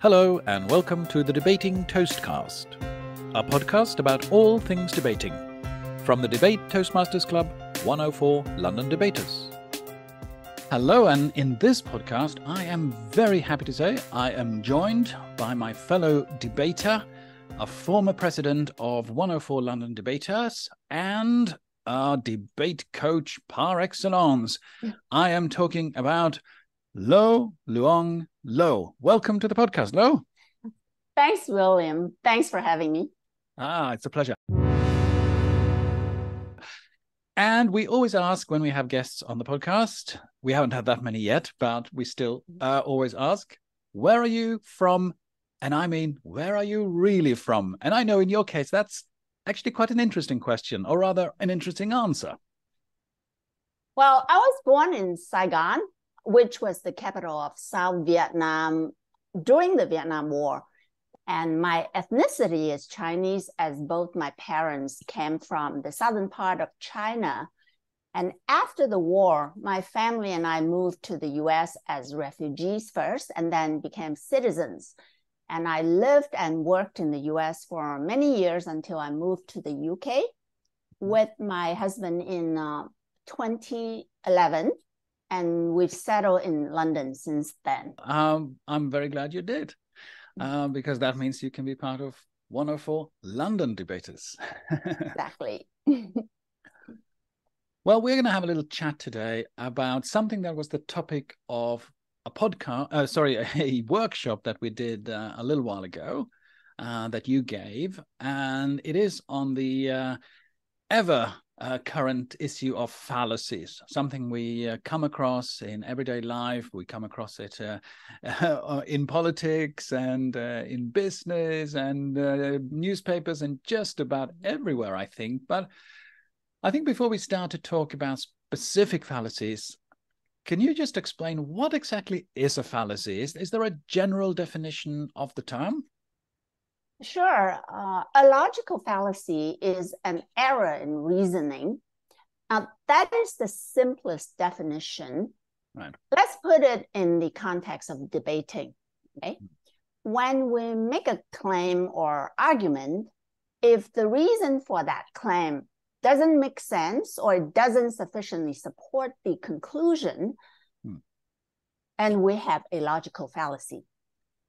Hello and welcome to the Debating Toastcast, a podcast about all things debating, from the Debate Toastmasters Club 104 London Debaters. Hello, and in this podcast I am very happy to say I am joined by my fellow debater, a former president of 104 London Debaters and a debate coach par excellence. I am talking about Lo Luong Lo. Welcome to the podcast, Lo. Thanks, William. Thanks for having me. It's a pleasure. And we always ask when we have guests on the podcast, we haven't had that many yet, but we still always ask, where are you from? And I mean, where are you really from? And I know in your case, that's actually quite an interesting question, or rather an interesting answer. Well, I was born in Saigon, which was the capital of South Vietnam during the Vietnam War. And my ethnicity is Chinese, as both my parents came from the southern part of China. And after the war, my family and I moved to the US as refugees first, and then became citizens. And I lived and worked in the US for many years until I moved to the UK with my husband in 2011. And we've settled in London since then. I'm very glad you did, because that means you can be part of 104 London Debaters. Exactly. Well, we're going to have a little chat today about something that was the topic of a a workshop that we did a little while ago that you gave. And it is on the current issue of fallacies, something we come across in everyday life. We come across it in politics and in business and newspapers and just about everywhere, I think. But I think before we start to talk about specific fallacies, can you just explain what exactly is a fallacy? Is there a general definition of the term? Sure. A logical fallacy is an error in reasoning. That is the simplest definition. Right. Let's put it in the context of debating. Okay? When we make a claim or argument, if the reason for that claim doesn't make sense or it doesn't sufficiently support the conclusion, and we have a logical fallacy.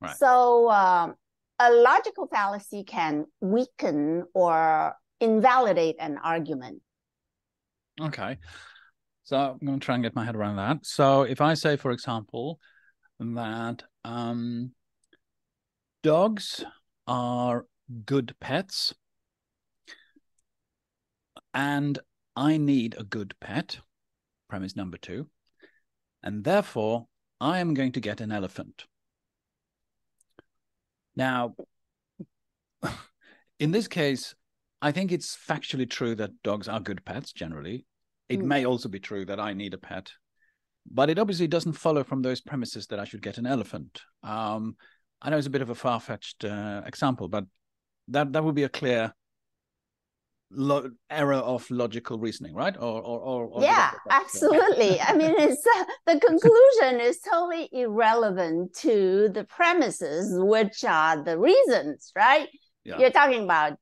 Right. So a logical fallacy can weaken or invalidate an argument. Okay. So I'm going to try and get my head around that. So if I say, for example, that dogs are good pets and I need a good pet, premise number 2, and therefore I am going to get an elephant. Now, in this case, I think it's factually true that dogs are good pets generally. It may also be true that I need a pet, but it obviously doesn't follow from those premises that I should get an elephant. I know it's a bit of a far-fetched example, but that would be a clear error of logical reasoning, right? Or yeah, absolutely. I mean, it's the conclusion is totally irrelevant to the premises, which are the reasons, right? Yeah. You're talking about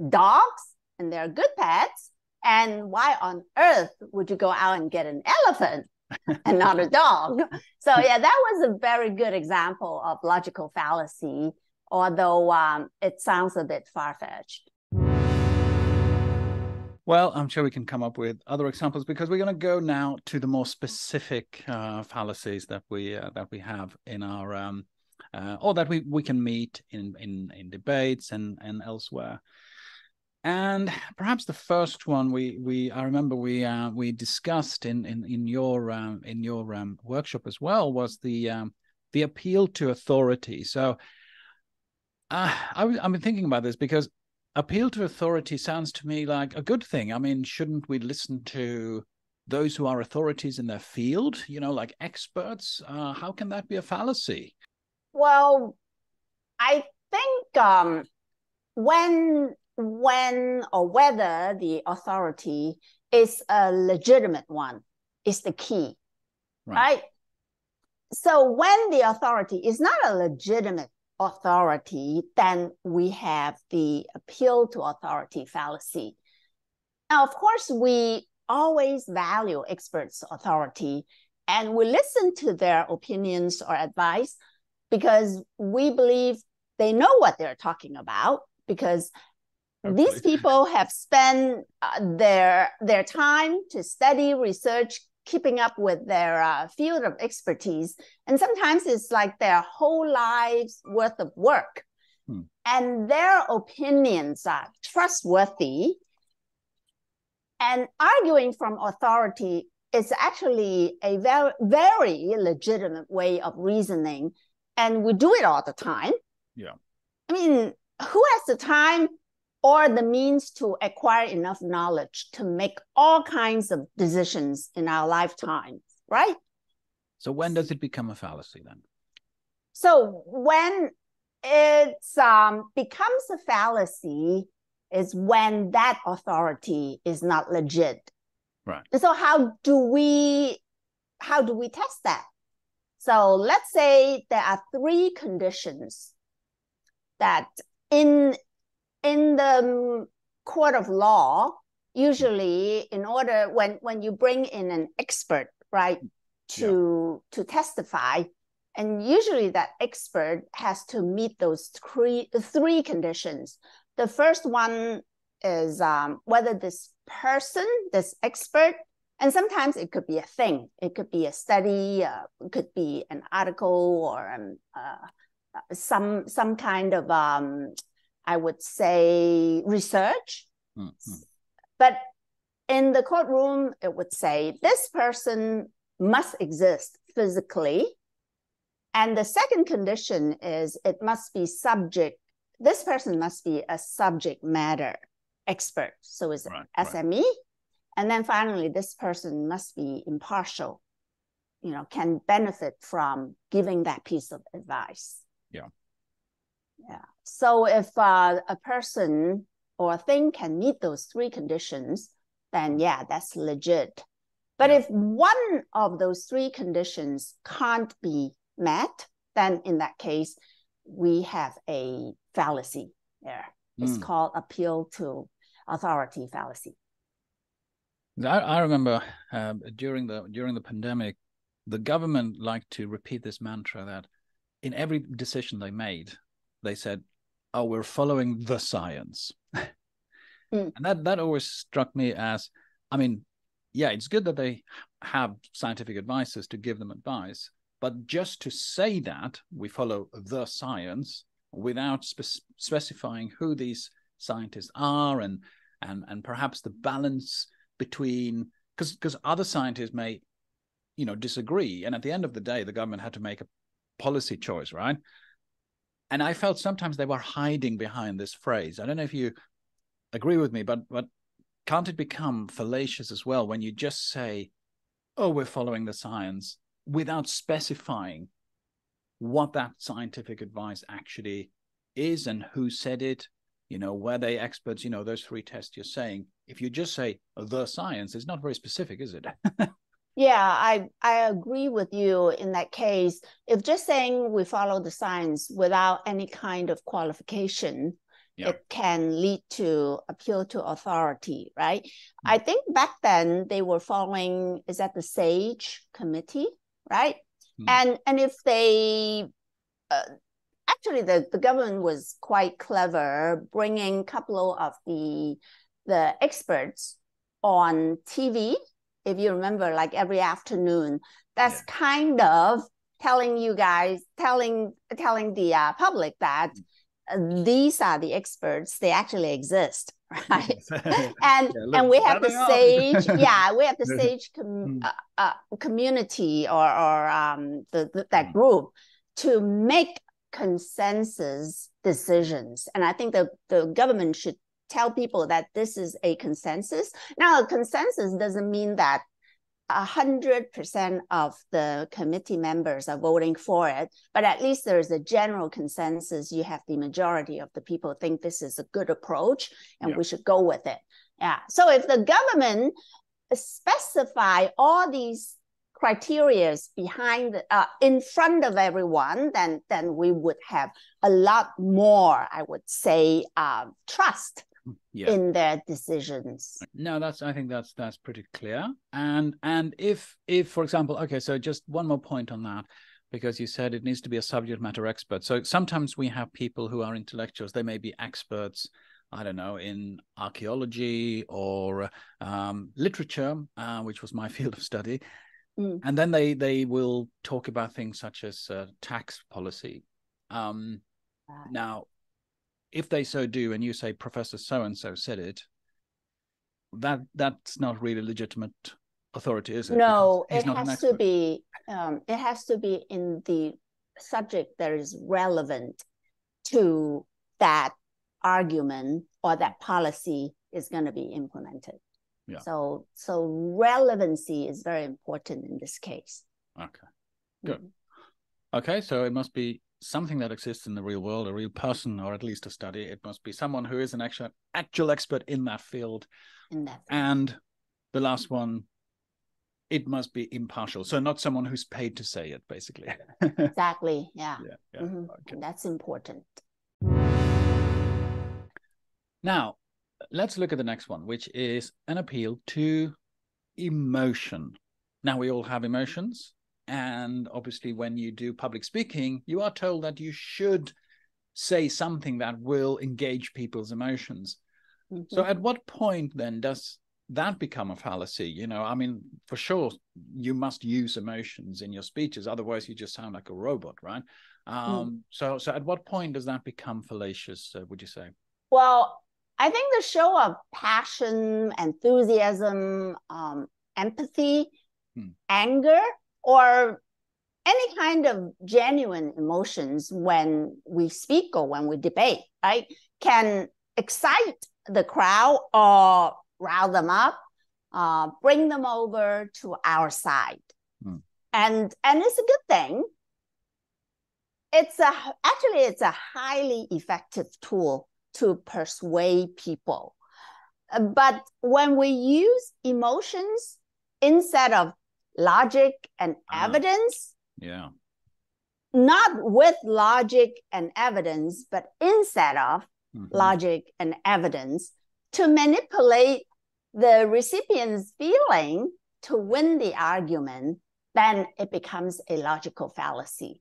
dogs and they're good pets, and why on earth would you go out and get an elephant and not a dog? So yeah, that was a very good example of logical fallacy, although it sounds a bit far-fetched. Well, I'm sure we can come up with other examples, because we're going to go now to the more specific fallacies that we have in our or that we can meet in debates and elsewhere. And perhaps the first one I remember we discussed in your workshop as well was the appeal to authority. So I've been thinking about this because appeal to authority sounds to me like a good thing. I mean, shouldn't we listen to those who are authorities in their field, like experts? How can that be a fallacy? Well, I think when or whether the authority is a legitimate one is the key, right? So when the authority is not a legitimate authority, then we have the appeal to authority fallacy. Now, of course, we always value experts' authority, and we listen to their opinions or advice because we believe they know what they're talking about, because Hopefully. these people have spent their time to study, research, keeping up with their field of expertise. And sometimes it's like their whole lives worth of work. And their opinions are trustworthy. And arguing from authority is actually a very, very legitimate way of reasoning. And we do it all the time. Yeah. I mean, who has the time or the means to acquire enough knowledge to make all kinds of decisions in our lifetime, right? So when does it become a fallacy then? So when it becomes a fallacy is when that authority is not legit. Right. So how do we test that? So let's say there are 3 conditions that in the court of law, usually in order, when you bring in an expert, right, to testify, and usually that expert has to meet those three conditions. The first one is whether this person, this expert, and sometimes it could be a thing, it could be a study, it could be an article, or some kind of I would say research. But in the courtroom, it would say this person must exist physically. And the second condition is it must be this person must be a subject matter expert. So it's SME. And then finally, this person must be impartial, can benefit from giving that piece of advice. Yeah. So if a person or a thing can meet those 3 conditions, then that's legit. But if one of those 3 conditions can't be met, then in that case, we have a fallacy there. It's called appeal to authority fallacy. I remember during the pandemic, the government liked to repeat this mantra that in every decision they made, they said, "Oh, we're following the science." And that always struck me as, I mean, it's good that they have scientific advisors to give them advice, but just to say that we follow the science without specifying who these scientists are and perhaps the balance between, because other scientists may, disagree, and at the end of the day, the government had to make a policy choice, right? And I felt sometimes they were hiding behind this phrase. I don't know if you agree with me, but can't it become fallacious as well when you just say, "Oh, we're following the science," without specifying what that scientific advice actually is and who said it, were they experts, those 3 tests you're saying. If you just say the science, it's not very specific, is it? Yeah, I agree with you in that case. If just saying we follow the science without any kind of qualification, it can lead to appeal to authority, right? I think back then they were following, is that the SAGE committee, right? And if they, actually the government was quite clever, bringing a couple of the experts on TV. If you remember, like every afternoon, that's kind of telling the public that these are the experts, they actually exist, right? And we have the SAGE, we have the SAGE community or that group to make consensus decisions. And I think the government should tell people that this is a consensus. Now, a consensus doesn't mean that 100% of the committee members are voting for it, but at least there's a general consensus. You have the majority of the people think this is a good approach and we should go with it. So if the government specify all these criteria behind in front of everyone, then we would have a lot more, I would say, trust in their decisions. No, I think that's pretty clear. And if for example, okay, so just one more point on that, because you said it needs to be a subject matter expert. So sometimes we have people who are intellectuals, they may be experts, I don't know, in archaeology or literature, which was my field of study. And then they will talk about things such as tax policy. Now, if they so do, and you say Professor so-and-so said it, that's not really legitimate authority, is it? No, it has to be in the subject that is relevant to that argument or that policy is going to be implemented. Yeah. So relevancy is very important in this case. Okay, good. Okay, so it must be something that exists in the real world, a real person, or at least a study. It must be someone who is an actual expert in that field. And the last one, it must be impartial. So not someone who's paid to say it, basically. Exactly, yeah. Okay. That's important. Now, let's look at the next one, which is an appeal to emotion. Now, we all have emotions. And obviously, when you do public speaking, you are told that you should say something that will engage people's emotions. So at what point then does that become a fallacy? You know, I mean, for sure, you must use emotions in your speeches. Otherwise, you just sound like a robot, right? So at what point does that become fallacious, would you say? Well, I think the show of passion, enthusiasm, empathy, anger, or any kind of genuine emotions when we speak or when we debate, right, can excite the crowd or rile them up, bring them over to our side. And it's a good thing. It's a highly effective tool to persuade people. But when we use emotions instead of logic and evidence, not with logic and evidence, but instead of logic and evidence, to manipulate the recipient's feeling to win the argument, then it becomes a logical fallacy.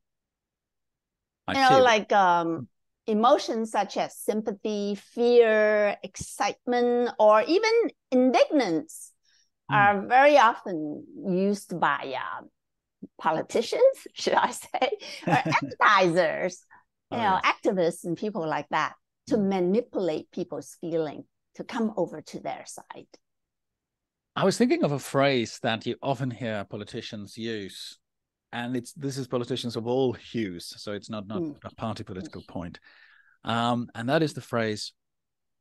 Like emotions such as sympathy, fear, excitement, or even indignance are very often used by politicians, should I say, or advertisers, activists and people like that, to manipulate people's feeling to come over to their side. I was thinking of a phrase that you often hear politicians use, and this is politicians of all hues, so it's not a party political point. And that is the phrase,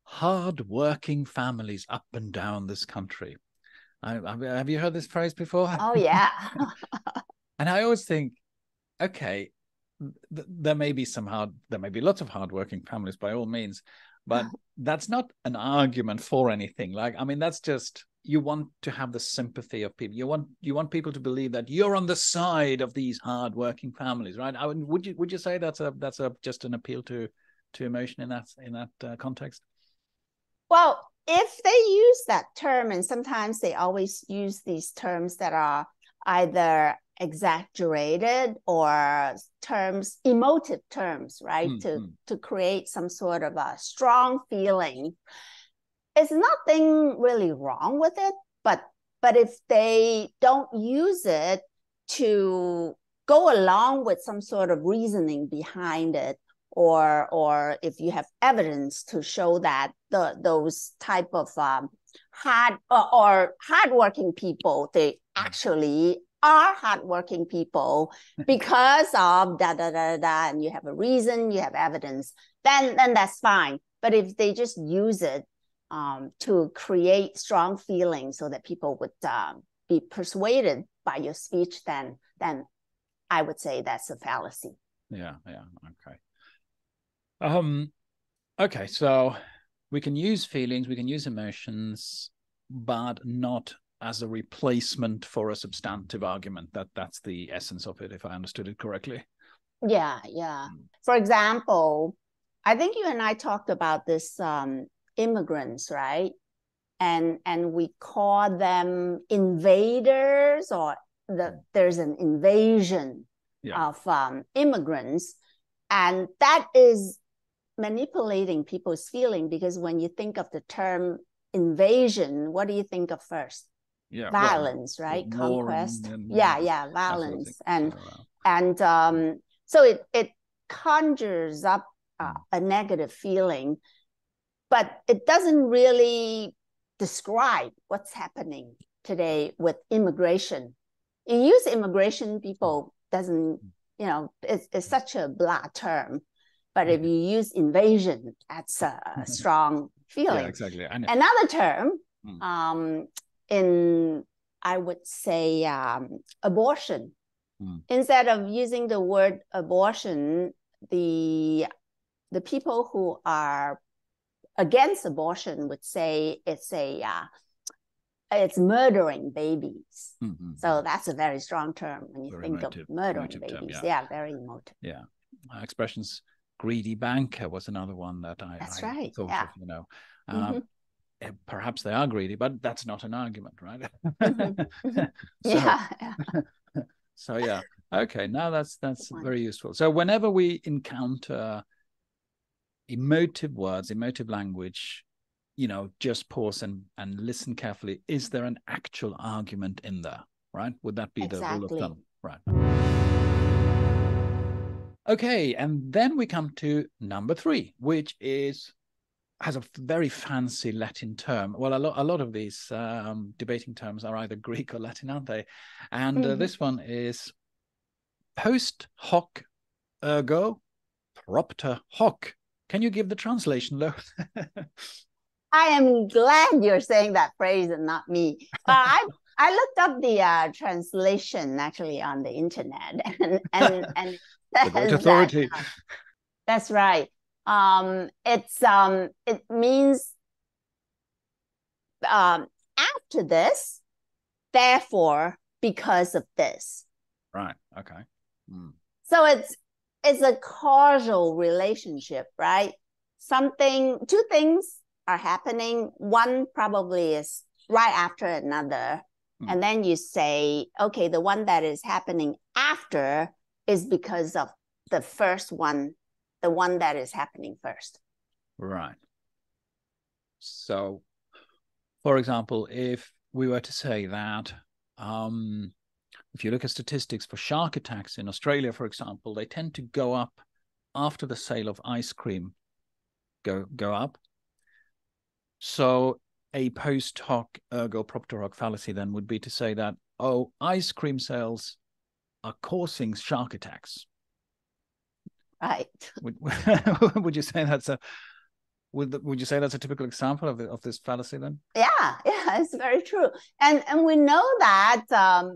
hard-working families up and down this country. Have you heard this phrase before? Oh, yeah. And I always think, okay, there may be lots of hardworking families by all means, but that's not an argument for anything. Like, I mean, that's just, you want to have the sympathy of people. You want people to believe that you're on the side of these hardworking families, right? Would you say that's just an appeal to emotion in that context? Well, if they use that term, and sometimes they always use these terms that are either exaggerated or emotive terms, right? To create some sort of a strong feeling. It's nothing really wrong with it, but if they don't use it to go along with some sort of reasoning behind it, or if you have evidence to show that those type of hardworking people, they actually are hardworking people because of and you have a reason, you have evidence, then that's fine. But if they just use it to create strong feelings so that people would be persuaded by your speech, then I would say that's a fallacy. Yeah, okay. Okay, so we can use feelings, we can use emotions, but not as a replacement for a substantive argument. That's the essence of it, if I understood it correctly. Yeah, yeah. For example, I think you and I talked about this immigrants, right? And we call them invaders, or there's an invasion of immigrants, and that is manipulating people's feeling, because when you think of the term invasion, what do you think of first? Yeah, violence, right? Conquest. Yeah, violence. So it conjures up a negative feeling, but it doesn't really describe what's happening today with immigration. You use immigration, people doesn't, it's such a blah term. But if you use invasion, that's a strong feeling. Yeah, exactly. Another term, I would say abortion. Instead of using the word abortion, the people who are against abortion would say it's murdering babies. So that's a very strong term when you think of murdering babies. Yeah, very emotive. Yeah, expressions. Greedy banker was another one that I thought of. Perhaps they are greedy, but that's not an argument, right? So yeah, okay. Now that's very useful. So whenever we encounter emotive words, emotive language, just pause and listen carefully. Is there an actual argument in there? Right? Would that be the rule of thumb? Right. Okay, and then we come to number 3, which has a very fancy Latin term. Well, a lot of these debating terms are either Greek or Latin, aren't they? And this one is post hoc ergo propter hoc. Can you give the translation, Lo? I am glad you're saying that phrase and not me. I looked up the translation actually on the internet, and the great authority. That's right. It means after this, therefore, because of this. Right. Okay. So it's a causal relationship, right? Two things are happening. One probably is right after another. And then you say, okay, the one that is happening after is because of the first one, the one that is happening first. Right. So, for example, if we were to say that, if you look at statistics for shark attacks in Australia, for example, they tend to go up after the sale of ice cream go up. So a post hoc ergo propter hoc fallacy then would be to say that, ice cream sales are causing shark attacks. Right. Would you say that's would you say that's a typical example of this fallacy then? Yeah, it's very true. And we know that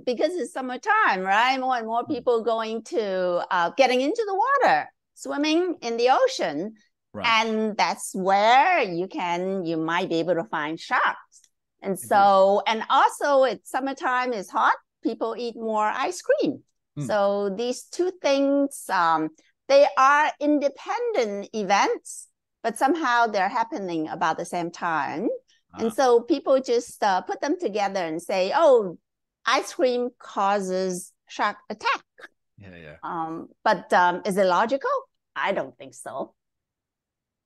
because it's summertime, right? More and more people going to getting into the water, swimming in the ocean. Right. And that's where you might be able to find sharks. And so, and also it's summertime, is hot, people eat more ice cream. So these two things, they are independent events, but somehow they're happening about the same time. And so people just put them together and say, ice cream causes shark attack. Yeah. But is it logical? I don't think so.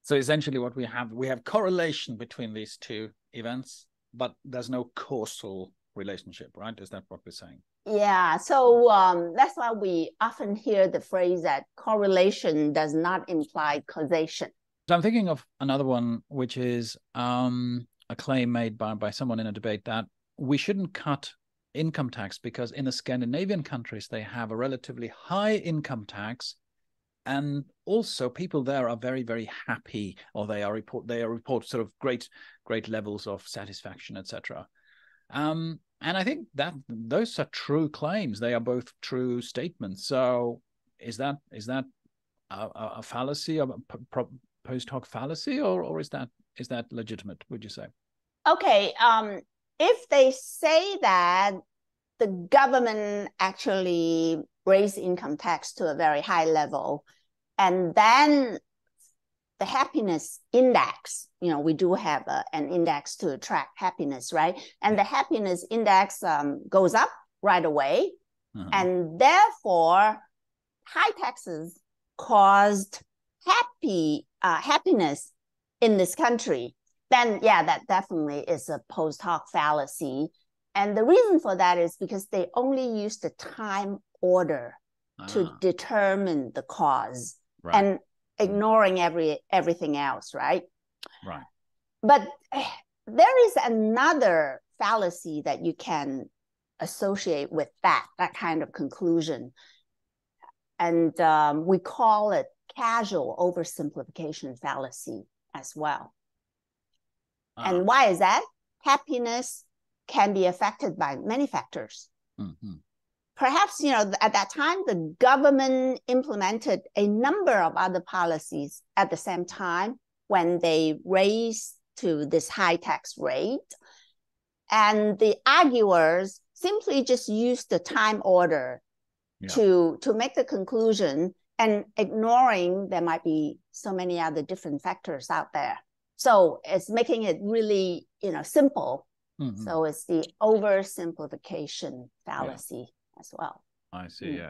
So essentially what we have correlation between these two events, but there's no causal relationship, right? Is that what we're saying? Yeah, so that's why we often hear the phrase that correlation does not imply causation. So I'm thinking of another one, which is a claim made by someone in a debate that we shouldn't cut income tax because in the Scandinavian countries, they have a relatively high income tax. And also people there are very, very happy, or they report sort of great levels of satisfaction, etc. And I think that those are true claims. They are both true statements. So is that a fallacy, a post hoc fallacy, or is that legitimate, would you say? Okay. if they say that the government actually raised income tax to a very high level, and then the happiness index, we do have an index to track happiness, right? And the happiness index goes up right away. And therefore, high taxes caused happiness in this country. Then, yeah, that definitely is a post hoc fallacy. And the reason for that is because they only use the time order to determine the cause, and ignoring everything else, right? Right. But there is another fallacy that you can associate with that kind of conclusion. And we call it casual oversimplification fallacy as well. And why is that? Happiness can be affected by many factors. Perhaps, at that time, the government implemented a number of other policies at the same time when they raised to this high tax rate. And the arguers simply just used the time order to make the conclusion, and ignoring there might be so many other different factors out there. So it's making it really, simple. So it's the oversimplification fallacy as well. I see.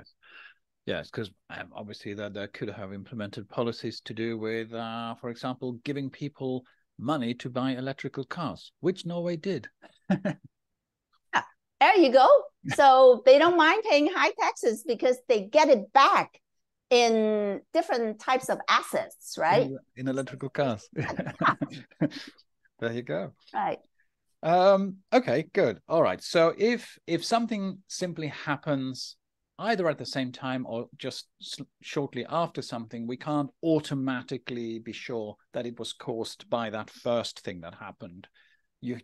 Yes, because obviously that they could have implemented policies to do with, for example, giving people money to buy electrical cars, which Norway did. There you go. So they don't mind paying high taxes because they get it back in different types of assets, right? In electrical cars. There you go. Right. Okay, good. All right. So if something simply happens either at the same time or just shortly after something, we can't automatically be sure that it was caused by that first thing that happened. You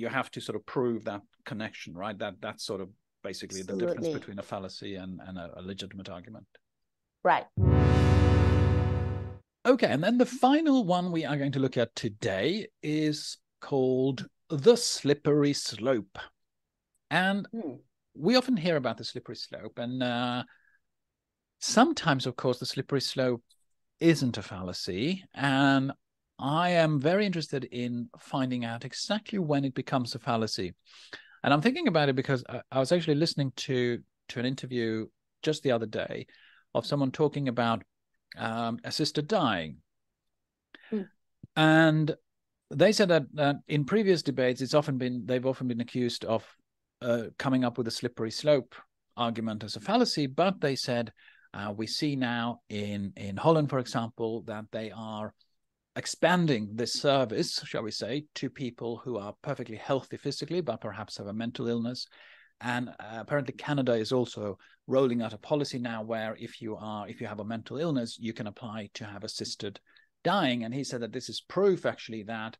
have to sort of prove that connection, right? That's sort of basically the difference between a fallacy and a legitimate argument. Right. Okay, and then the final one we are going to look at today is called the slippery slope. And we often hear about the slippery slope, and sometimes, of course, the slippery slope isn't a fallacy. And I am very interested in finding out exactly when it becomes a fallacy. And I'm thinking about it because I was actually listening to an interview just the other day of someone talking about a sister dying. And they said that in previous debates, they've often been accused of coming up with a slippery slope argument as a fallacy. But they said we see now in Holland, for example, that they are expanding this service, shall we say, to people who are perfectly healthy physically, but perhaps have a mental illness. And apparently Canada is also rolling out a policy now where if you have a mental illness, you can apply to have assisted dying. And he said that this is proof actually that,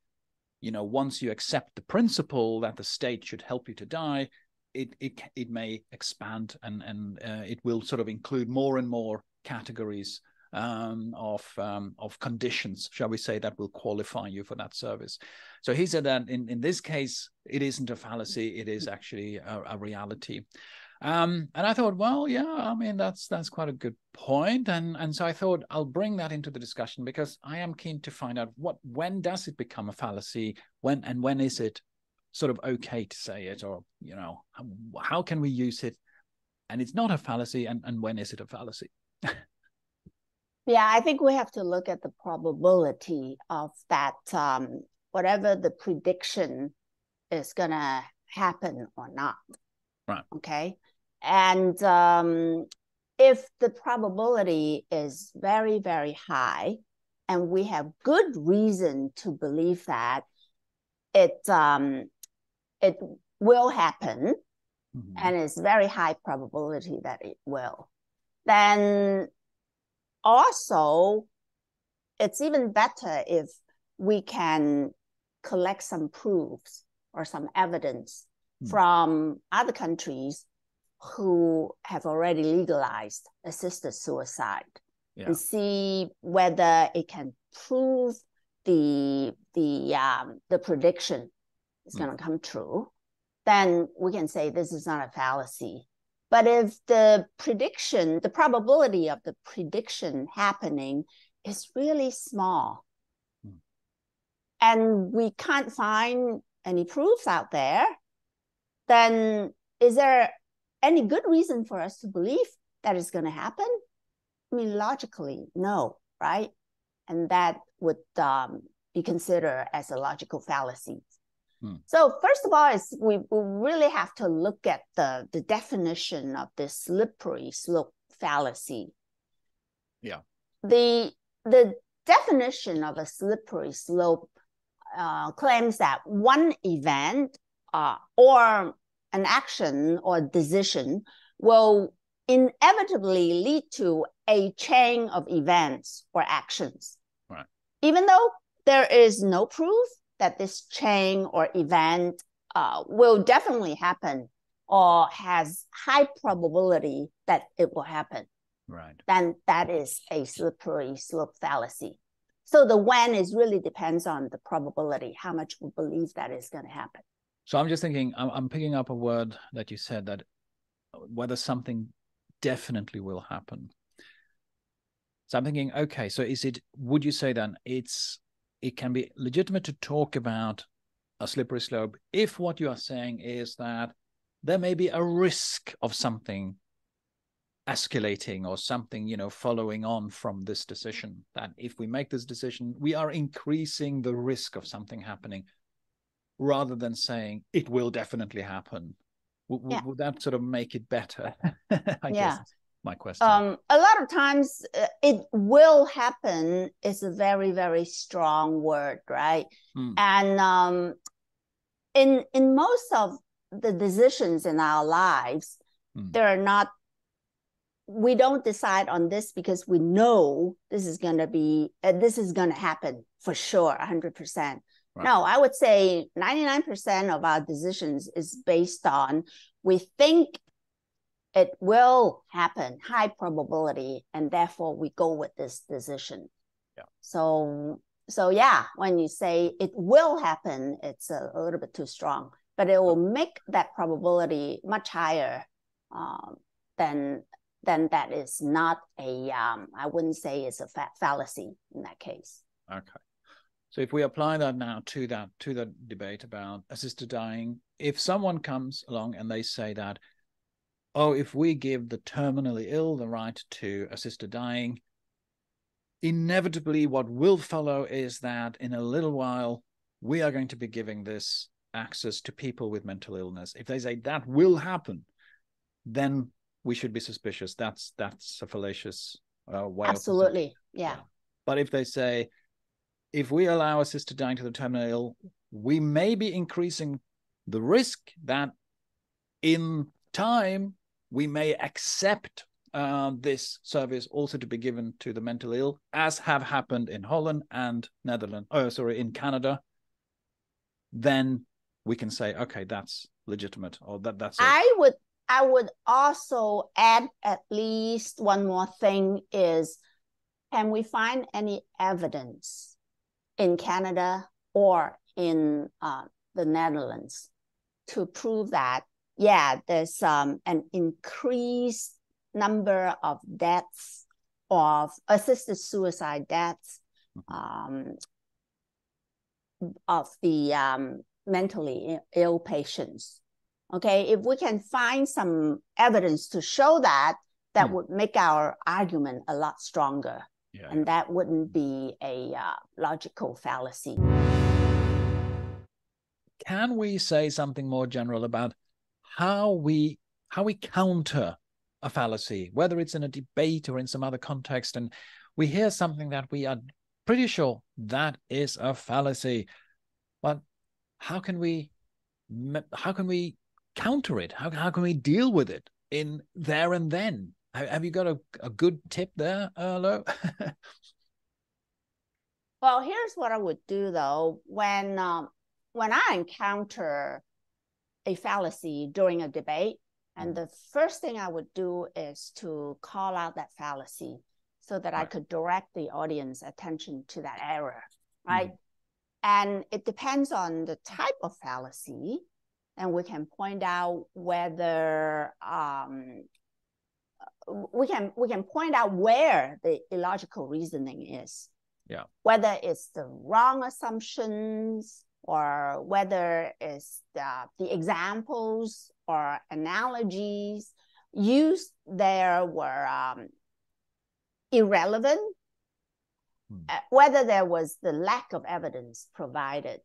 once you accept the principle that the state should help you to die, it may expand and it will sort of include more and more categories of conditions, shall we say, that will qualify you for that service. So he said that in this case, it isn't a fallacy, it is actually a reality. And I thought, well, yeah, I mean, that's quite a good point. And so I thought I'll bring that into the discussion because I am keen to find out when does it become a fallacy, when is it sort of okay to say it, or, how can we use it and it's not a fallacy, and when is it a fallacy? Yeah, I think we have to look at the probability of that, whatever the prediction is going to happen or not. Right. Okay. And if the probability is very, very high, and we have good reason to believe that it will happen, and it's very high probability that it will, then also, it's even better if we can collect some proofs or some evidence from other countries who have already legalized assisted suicide, and see whether it can prove the prediction is going to come true. then we can say this is not a fallacy. But if the prediction, the probability of the prediction happening is really small, and we can't find any proofs out there, then is there any good reason for us to believe that is going to happen? I mean, logically, no, right? And that would be considered as a logical fallacy. So first of all, is we really have to look at the definition of this slippery slope fallacy. Yeah. The definition of a slippery slope claims that one event or an action or decision will inevitably lead to a chain of events or actions. Right. Even though there is no proof that this chain or event will definitely happen or has high probability that it will happen. Right. Then that is a slippery slope fallacy. So the when is really depends on the probability, how much we believe that is going to happen. So I'm just thinking, I'm picking up a word that you said, that whether something definitely will happen. So I'm thinking, okay, so would you say then it can be legitimate to talk about a slippery slope if what you are saying is that there may be a risk of something escalating or something, following on from this decision, that if we make this decision, we are increasing the risk of something happening rather than saying it will definitely happen. Would that sort of make it better? I guess is my question. A lot of times it will happen is a very, very strong word, right? And in most of the decisions in our lives, we don't decide on this because we know this is going to happen for sure, 100%. Right. No, I would say 99% of our decisions is based on we think it will happen, high probability, and therefore we go with this decision. Yeah. So yeah, when you say it will happen, it's a little bit too strong, but it will make that probability much higher than that is not a, I wouldn't say it's a fallacy in that case. Okay. So if we apply that now to the debate about assisted dying, if someone comes along and they say that, oh, if we give the terminally ill the right to assisted dying, inevitably what will follow is that in a little while, we are going to be giving this access to people with mental illness. If they say that will happen, then we should be suspicious. That's a fallacious way. Absolutely, yeah. But if they say, if we allow assisted dying to the terminally ill, we may be increasing the risk that in time we may accept this service also to be given to the mentally ill, as have happened in Holland and in Canada, then we can say, okay, that's legitimate, or that's it. I would also add at least one more thing is, can we find any evidence in Canada or in the Netherlands to prove that, yeah, there's an increased number of deaths, of assisted suicide deaths, of the mentally ill patients. Okay, if we can find some evidence to show that, that would make our argument a lot stronger. Yeah, and that wouldn't be a logical fallacy. Can we say something more general about how we counter a fallacy, whether it's in a debate or in some other context, and we hear something that we are pretty sure that is a fallacy, but how can we counter it? How can we deal with it in there and then? Have you got a good tip there, Lo? Well, here's what I would do though. When I encounter a fallacy during a debate, and the first thing I would do is to call out that fallacy so that I could direct the audience attention to that error, right? And it depends on the type of fallacy. and we can point out whether we can point out where the illogical reasoning is. Yeah. Whether it's the wrong assumptions or whether it's the examples or analogies used there were irrelevant, whether there was the lack of evidence provided.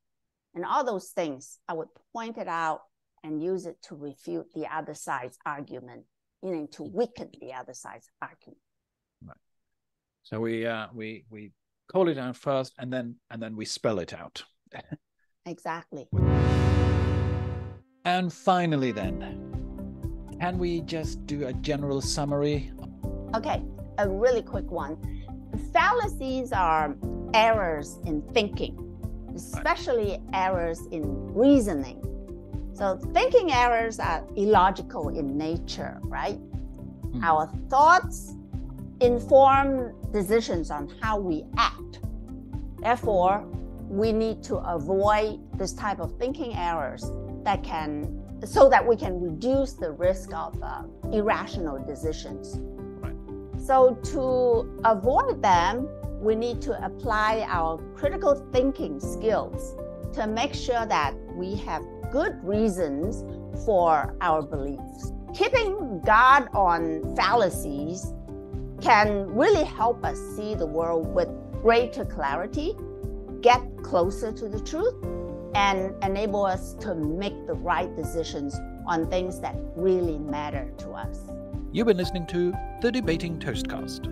And all those things, I would point it out and use it to refute the other side's argument, meaning to weaken the other side's argument. Right. So we call it out first, and then we spell it out. Exactly. And finally, then, can we just do a general summary? Okay, a really quick one. Fallacies are errors in thinking, especially errors in reasoning. So thinking errors are illogical in nature, right? Our thoughts inform decisions on how we act. Therefore, we need to avoid this type of thinking errors so that we can reduce the risk of irrational decisions. Right. So to avoid them, we need to apply our critical thinking skills to make sure that we have good reasons for our beliefs. Keeping guard on fallacies can really help us see the world with greater clarity, get closer to the truth, and enable us to make the right decisions on things that really matter to us. You've been listening to the Debating Toastcast.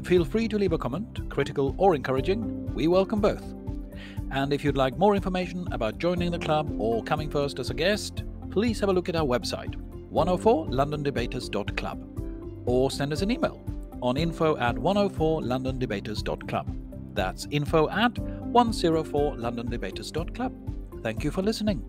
Feel free to leave a comment, critical or encouraging. We welcome both. And if you'd like more information about joining the club or coming first as a guest, please have a look at our website, 104londondebaters.club, or send us an email on info@104londondebaters.club. That's info@104londondebaters.club. Thank you for listening.